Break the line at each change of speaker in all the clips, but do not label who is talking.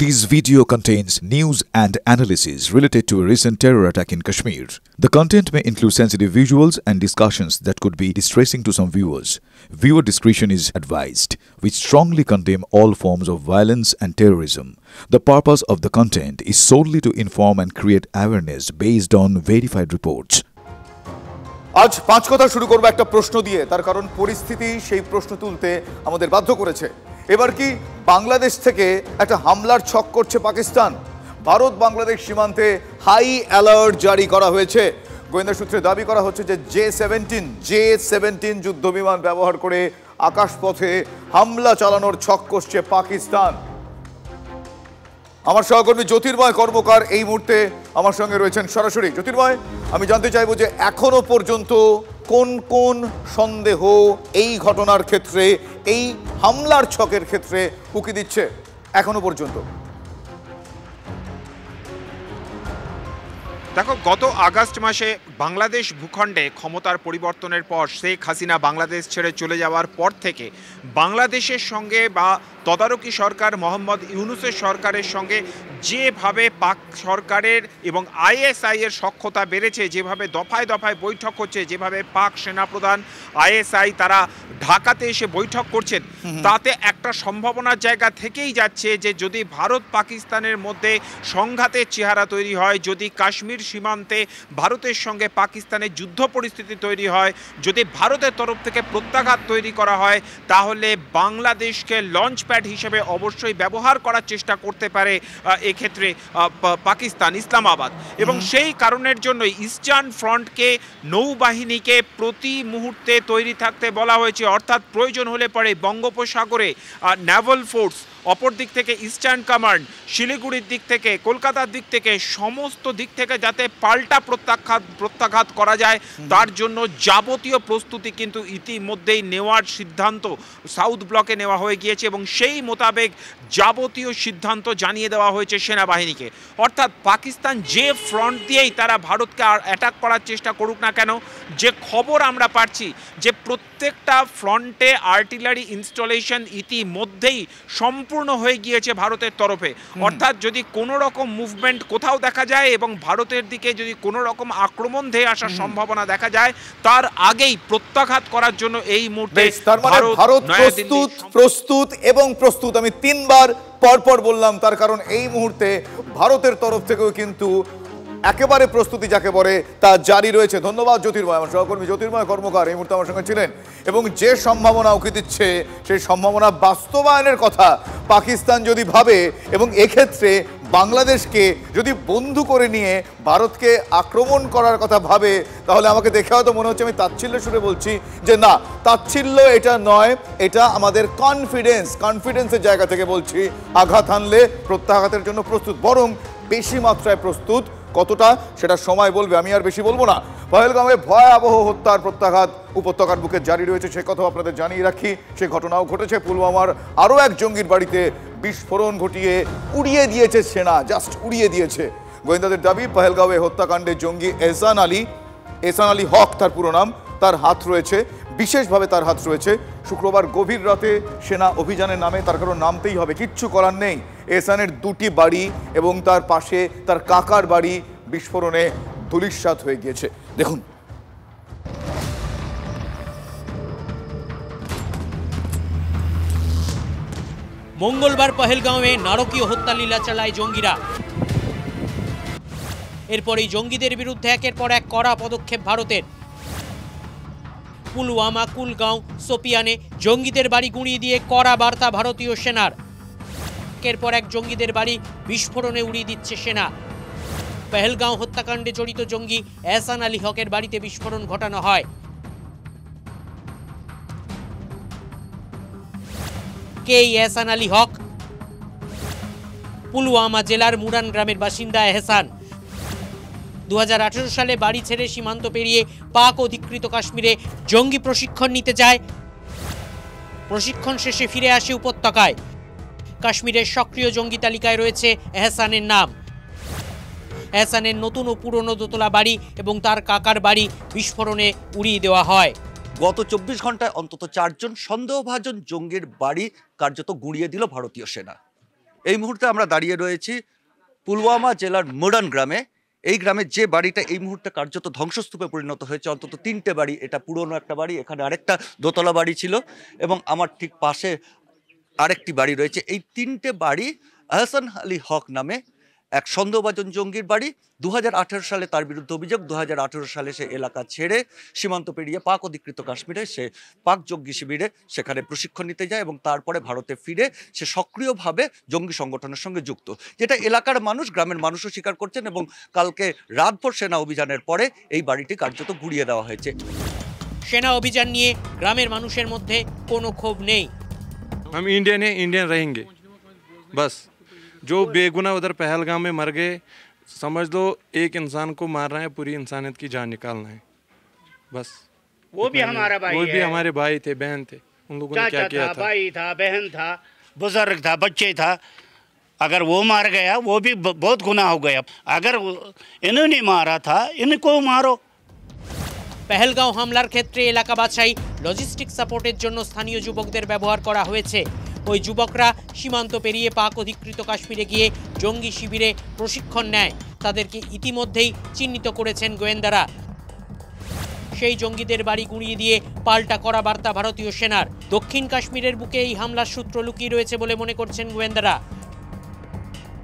This video contains news and analysis related to a recent terror attack in Kashmir. The content may include sensitive visuals and discussions that could be distressing to some viewers. Viewer discretion is advised. We strongly condemn all forms of violence and terrorism. The purpose of the content is solely to inform and create awareness based on verified reports.
আজ পাঁচ কথা শুরু করব একটা প্রশ্ন দিয়ে, তার কারণ পরিস্থিতি সেই প্রশ্ন তুলতে আমাদের বাধ্য করেছে। এবার কি বাংলাদেশ থেকে একটা হামলার ছক করছে পাকিস্তান? ভারত বাংলাদেশ সীমান্তে হাই অ্যালার্ট জারি করা হয়েছে। গোয়েন্দা সূত্রে দাবি করা হচ্ছে যে জে-17 যুদ্ধ বিমান ব্যবহার করে আকাশপথে হামলা চালানোর ছক করছে পাকিস্তান। আমার সহকর্মী জ্যোতির্ময় কর্মকার এই মুহূর্তে আমার সঙ্গে রয়েছেন সরাসরি। জ্যোতির্ময়, আমি জানতে চাইবো যে এখনো পর্যন্ত কোন কোন সন্দেহ এই ঘটনার ক্ষেত্রে, এই হামলার ছকের ক্ষেত্রে উকি দিচ্ছে এখনো পর্যন্ত?
দেখো, গত আগস্ট মাসে বাংলাদেশ ভূখণ্ডে ক্ষমতার পরিবর্তনের পর শেখ হাসিনা বাংলাদেশ ছেড়ে চলে যাওয়ার পর থেকে বাংলাদেশের সঙ্গে বা তদারকি সরকার মোহাম্মদ ইউনূসের সরকারের সঙ্গে যেভাবে পাক সরকারের এবং আইএসআই এর সখ্যতা বেড়েছে, যেভাবে দফায় দফায় বৈঠক হচ্ছে, যেভাবে পাক সেনাপ্রধান আইএসআই তারা ঢাকাতে এসে বৈঠক করছেন, তাতে একটা সম্ভাবনার জায়গা থেকেই যাচ্ছে যে যদি ভারত পাকিস্তানের মধ্যে সংঘাতের চেহারা তৈরি হয়, যদি কাশ্মীর সীমান্তে ভারতের সঙ্গে পাকিস্তানের যুদ্ধ পরিস্থিতি তৈরি হয়, যদি ভারতের তরফ থেকে প্রত্যাঘাত তৈরি করা হয়, তাহলে বাংলাদেশকে লঞ্চ প্যাড হিসেবে অবশ্যই ব্যবহার করার চেষ্টা করতে পারে এক্ষেত্রে পাকিস্তান, ইসলামাবাদ। এবং সেই কারণের জন্য ইস্টার্ন ফ্রন্টকে, নৌবাহিনীকে প্রতি মুহূর্তে তৈরি থাকতে বলা হয়েছে, অর্থাৎ প্রয়োজন হলে পরে বঙ্গোপসাগরে নেভাল ফোর্স, অপর দিক থেকে ইস্টার্ন কমান্ড, শিলিগুড়ির দিক থেকে, কলকাতার দিক থেকে, সমস্ত দিক থেকে যাতে পাল্টা প্রত্যাঘাত করা যায় তার জন্য যাবতীয় প্রস্তুতি কিন্তু ইতিমধ্যেই নেওয়ার সিদ্ধান্ত সাউথ ব্লকে নেওয়া হয়ে গিয়েছে এবং সেই মোতাবেক যাবতীয় সিদ্ধান্ত জানিয়ে দেওয়া হয়েছে সেনাবাহিনীকে। অর্থাৎ পাকিস্তান যে ফ্রন্ট দিয়েই তারা ভারতকে অ্যাটাক করার চেষ্টা করুক না কেন, যে খবর আমরা পাচ্ছি যে প্রত্যেকটা ফ্রন্টে আর্টিলারি ইনস্টলেশন ইতিমধ্যেই সম্পূর্ণ হয়ে গিয়েছে ভারতের তরফে। অর্থাৎ যদি কোনো রকম মুভমেন্ট কোথাও দেখা যায় এবং ভারতের দিকে যদি কোনো রকম আক্রমণ ধেয়ে আসার সম্ভাবনা দেখা যায়, তার আগেই প্রত্যাঘাত করার জন্য এই মুহূর্তে
ভারত প্রস্তুত এবং প্রস্তুত। আমি তিনবার পরপর বললাম, তার কারণ এই মুহূর্তে ভারতের তরফ থেকেও কিন্তু একেবারে প্রস্তুতি যাকে বলে তা জারি রয়েছে। ধন্যবাদ জ্যোতির্ময়। আমার সহকর্মী জ্যোতির্ময় কর্মকার এই মুহূর্তে আমার সঙ্গে ছিলেন এবং যে সম্ভাবনা উকি দিচ্ছে সেই সম্ভাবনা বাস্তবায়নের কথা পাকিস্তান যদি ভাবে এবং এক্ষেত্রে বাংলাদেশকে যদি বন্ধু করে নিয়ে ভারতকে আক্রমণ করার কথা ভাবে, তাহলে আমাকে দেখে হয়তো মনে হচ্ছে আমি তাচ্ছিল্য সুরে বলছি যে না, তাচ্ছিল্য এটা নয়, এটা আমাদের কনফিডেন্সের জায়গা থেকে বলছি। আঘাত হানলে প্রত্যাঘাতের জন্য প্রস্তুত, বরং বেশি মাত্রায় প্রস্তুত। কতটা সেটা সময় বলবে, আমি আর বেশি বলবো না। পহেলগাঁওয়ে ভয়াবহ হত্যার প্রত্যাঘাত উপত্যকার বুকে জারি রয়েছে, সে কথাও আপনাদের জানিয়ে রাখি। সে ঘটনাও ঘটেছে পুলওয়ামার আরও এক জঙ্গির বাড়িতে বিস্ফোরণ ঘটিয়ে উড়িয়ে দিয়েছে সেনা, জাস্ট উড়িয়ে দিয়েছে। গোয়েন্দাদের দাবি পহেলগাঁওয়ে হত্যাকাণ্ডে জঙ্গি এহসান আলী হক তার পুরো নাম, তার হাত রয়েছে, বিশেষভাবে তার হাত রয়েছে। শুক্রবার গভীর রাতে সেনা অভিযানের নামে, তার কারণ নামতেই হবে, কিচ্ছু করার নেই। এহসানের দুটি বাড়ি এবং তার পাশে তার কাকার বাড়ি বিস্ফোরণে ধূলিসাৎ হয়ে গিয়েছে। দেখুন,
মঙ্গলবার পহেলগাঁওয়ে নারকীয় হত্যা লীলা চালায় জঙ্গিরা। এরপরেই জঙ্গিদের বিরুদ্ধে একের পর এক কড়া পদক্ষেপ ভারতের। পুলওয়ামা, কুলগাঁও, সোপিয়ানে জঙ্গিদের বাড়ি গুঁড়িয়ে দিয়ে কড়া বার্তা ভারতীয় সেনার। একের পর এক জঙ্গিদের বাড়ি বিস্ফোরণে উড়িয়ে দিচ্ছে সেনা। পহেলগাঁও হত্যাকাণ্ডে জড়িত জঙ্গি এহসান আলী হকের বাড়িতে বিস্ফোরণ ঘটানো হয়। কে এহসান আলী হক? পুলওয়ামা জেলার মুরান গ্রামের বাসিন্দা এহসান 2018 সালে বাড়ি ছেড়ে সীমান্ত পেরিয়ে পাক অধিকৃত কাশ্মীরে জঙ্গি প্রশিক্ষণ নিতে যায়। প্রশিক্ষণ শেষে ফিরে আসে উপত্যকায়। কাশ্মীরের সক্রিয় জঙ্গি তালিকায় রয়েছে এহসানের নাম। এহসানের নতুন ও পুরনো দোতলা বাড়ি এবং তার কাকার বাড়ি বিস্ফোরণে উড়িয়ে দেওয়া হয়।
গত 24 ঘন্টায় অন্তত 4 জন সন্দেহভাজন জঙ্গির বাড়ি কার্যত গুঁড়িয়ে দিল ভারতীয় সেনা। এই মুহূর্তে আমরা দাঁড়িয়ে রয়েছি পুলওয়ামা জেলার মোডান গ্রামে। এই গ্রামের যে বাড়িটা এই মুহূর্তে কার্যত ধ্বংসস্তূপে পরিণত হয়েছে, অন্তত 3টে বাড়ি, এটা পুরনো একটা বাড়ি, এখানে আরেকটা দোতলা বাড়ি ছিল এবং আমার ঠিক পাশে আরেকটি বাড়ি রয়েছে। এই 3টে বাড়ি আহসান আলী হক নামে এক সন্দেহভাজন জঙ্গির বাড়ি। 2018 সালে তার বিরুদ্ধে অভিযোগ, 2018 সালে সে এলাকা ছেড়ে সীমান্ত পেরিয়ে পাক অধিকৃত কাশ্মীরে সে পাক জঙ্গি শিবিরে সেখানে প্রশিক্ষণ নিতে যায় এবং তারপরে ভারতে ফিরে সে সক্রিয়ভাবে জঙ্গি সংগঠনের সঙ্গে যুক্ত, যেটা এলাকার মানুষ, গ্রামের মানুষও স্বীকার করছেন। এবং কালকে রাতভর সেনা অভিযানের পরে এই বাড়িটি কার্যত গুড়িয়ে দেওয়া হয়েছে।
সেনা অভিযান নিয়ে গ্রামের মানুষের মধ্যে কোনো ক্ষোভ নেই।
हम इंडियन हैं, इंडियन रहेंगे बस। जो बेगुनाह उधर पहलगाम में मर गए, समझ लो एक इंसान को मारना है, पूरी इंसानियत की जान निकालना है बस।
वो भी हमारा भाई,
वो भी हमारे भाई थे, बहन थे, उन लोगों ने क्या किया था?
भाई था, बहन था, बुजुर्ग था, बच्चे था। अगर वो मार गया वो भी बहुत गुनाह हो गया। अगर इन्होंने मारा था, इनको मारो।
পেহেলগাঁও হামলার ক্ষেত্রে এলাকা বাছাই, লজিস্টিক সাপোর্টের জন্য স্থানীয় যুবকদের ব্যবহার করা হয়েছে। ওই যুবকরা সীমান্ত পেরিয়ে পাক অধিকৃত কাশ্মীরে গিয়ে জঙ্গি শিবিরে প্রশিক্ষণ নেয়। তাদেরকে ইতিমধ্যেই চিহ্নিত করেছেন গোয়েন্দারা। সেই জঙ্গিদের বাড়ি গুঁড়িয়ে দিয়ে পাল্টা করা বার্তা ভারতীয় সেনার। দক্ষিণ কাশ্মীরের বুকে এই হামলার সূত্র লুকিয়ে রয়েছে বলে মনে করছেন গোয়েন্দারা।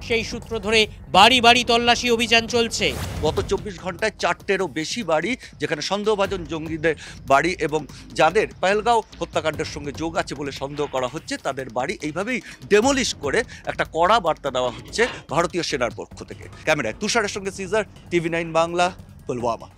সেই সূত্র ধরে বাড়ি বাড়ি তল্লাশি অভিযান চলছে।
গত 24 ঘন্টায় 4টেরও বেশি বাড়ি, যেখানে সন্দেহভাজন জঙ্গিদের বাড়ি এবং যাদের পেহেলগাঁও হত্যাকাণ্ডের সঙ্গে যোগ আছে বলে সন্দেহ করা হচ্ছে, তাদের বাড়ি এইভাবেই ডেমোলিশ করে একটা কড়া বার্তা দেওয়া হচ্ছে ভারতীয় সেনার পক্ষ থেকে। ক্যামেরায় তুষারের সঙ্গে সিজার, TV9 বাংলা, পুলওয়ামা।